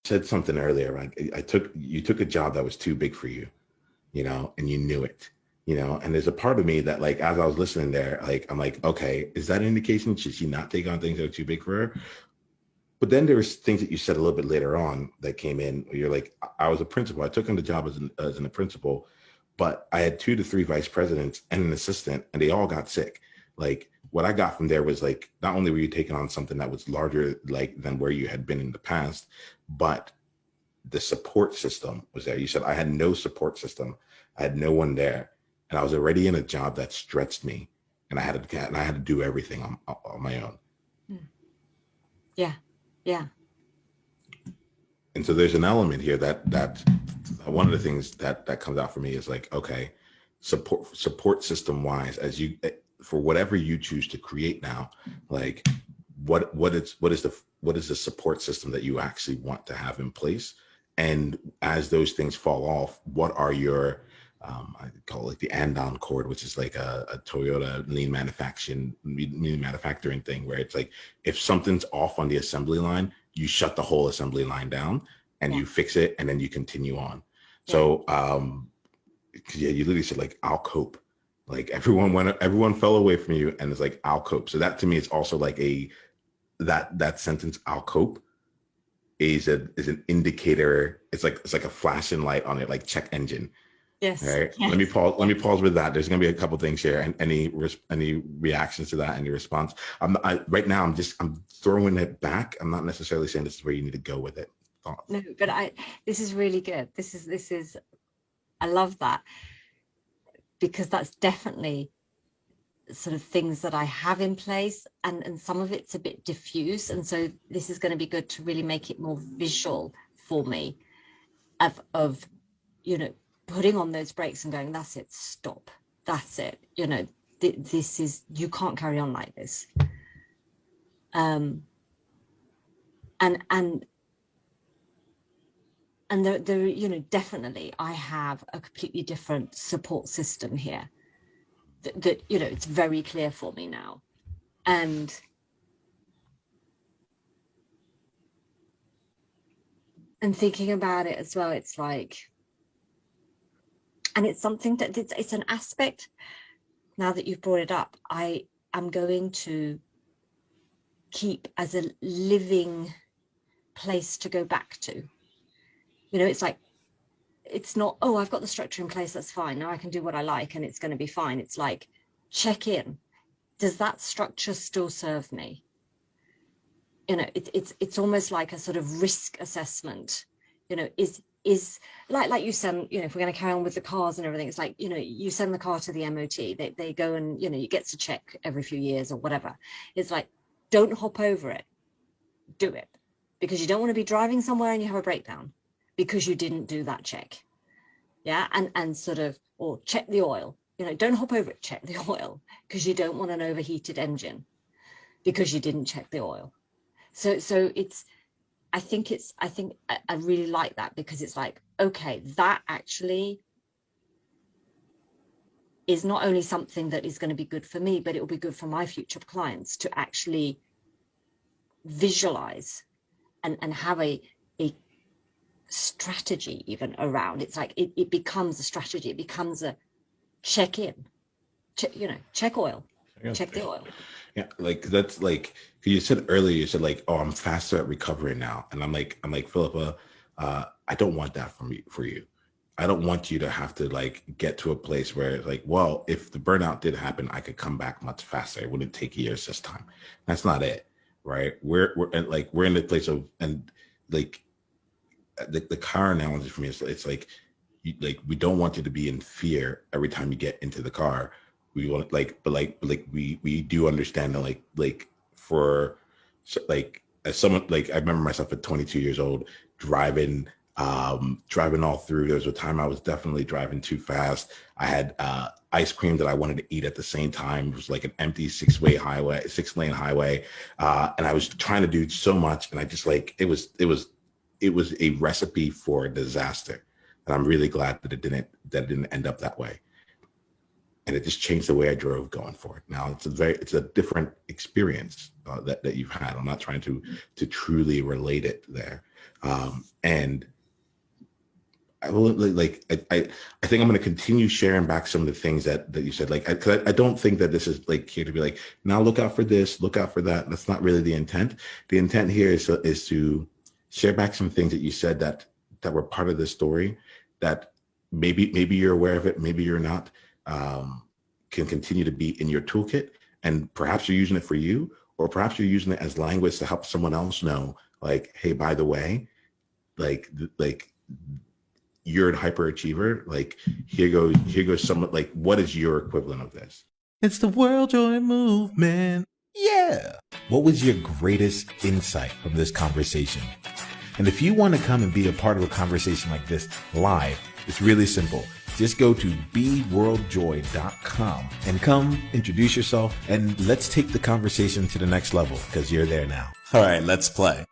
said something earlier, like you took a job that was too big for you, and you knew it, and there's a part of me that, like, as I was listening there, like, I'm like, okay, is that an indication? Should she not take on things that are too big for her? But then there was things that you said a little bit later on that came in where you're like, I was a principal. I took on the job as a principal, but I had 2 to 3 vice presidents and an assistant, and they all got sick. Like, what I got from there was, like, not only were you taking on something that was larger, like, than where you had been in the past, but the support system was there. You said I had no support system. I had no one there, and I was already in a job that stretched me, and I had to do everything on my own. Yeah. Yeah. And so there's an element here that one of the things that comes out for me is like, okay, support system wise, as you, for whatever you choose to create now, like, what is the support system that you actually want to have in place? And as those things fall off, what are your I call it the and-on cord, which is like a Toyota lean manufacturing thing, where it's like, if something's off on the assembly line, you shut the whole assembly line down and you fix it, and then you continue on. So yeah, you literally said, like, I'll cope. Like, everyone fell away from you, and it's like, I'll cope. So that to me is also like that sentence, I'll cope, is an indicator. It's like a flashing light on it, like check engine. Yes. All right. Yes. Let me pause with that. There's going to be a couple things here, and any reactions to that, any response. Right now I'm throwing it back. I'm not necessarily saying this is where you need to go with it. Thoughts? No, but this is really good. This is I love that, because that's definitely sort of things that I have in place, and some of it's a bit diffuse, and so this is going to be good to really make it more visual for me of putting on those brakes and going, that's it, stop, that's it, this is, you can't carry on like this. And there, definitely I have a completely different support system here that it's very clear for me now. And thinking about it as well, it's like, and it's something that it's an aspect, now that you've brought it up, I am going to keep as a living place to go back to. It's like, it's not, oh, I've got the structure in place, that's fine, now I can do what I like and it's going to be fine. It's like, check in. Does that structure still serve me? It's almost like a sort of risk assessment. Is like you send, if we're going to carry on with the cars and everything, it's like, you send the car to the MOT, they go and, you get to check every few years or whatever. It's like, don't hop over it, do it, because you don't want to be driving somewhere and you have a breakdown because you didn't do that check. Yeah. And sort of, or check the oil, don't hop over it, check the oil, because you don't want an overheated engine because you didn't check the oil. So I think I really like that, because it's like, okay, that actually is not only something that is going to be good for me, but it will be good for my future clients to actually visualize and have a strategy even around. It's like it becomes a strategy, it becomes a check-in, check oil, check the oil. Yeah, like, that's like, you said earlier, you said like, oh, I'm faster at recovering now, and I'm like Philippa, I don't want that for you. I don't want you to have to like get to a place where, like, well, if the burnout did happen, I could come back much faster. It wouldn't take years this time. That's not it, right? We're in the place of, and like, the car analogy for me is, it's like, we don't want you to be in fear every time you get into the car. We want, but we do understand that, like for, like, as someone, like, I remember myself at 22 years old driving all through. There was a time I was definitely driving too fast. I had ice cream that I wanted to eat at the same time. It was like an empty 6-lane highway, and I was trying to do so much, and I just, like, it was a recipe for disaster. And I'm really glad that it didn't end up that way. and it just changed the way I drove going forward. Now it's a different experience that you've had. I'm not trying to truly relate it there. And I will I think I'm going to continue sharing back some of the things that you said, like, cause I don't think that this is like here to be like, now look out for this, look out for that. That's not really the intent. The intent here is to share back some things that you said that were part of the story that maybe you're aware of it, maybe you're not, can continue to be in your toolkit, and perhaps you're using it for you, or perhaps you're using it as language to help someone else know, like, hey, by the way, like you're a hyperachiever. Like, here goes someone, like, what is your equivalent of this? It's the World Joy Movement. Yeah. What was your greatest insight from this conversation? And if you want to come and be a part of a conversation like this live, it's really simple. Just go to beworldjoy.com and come introduce yourself, and let's take the conversation to the next level, because you're there now. All right, let's play.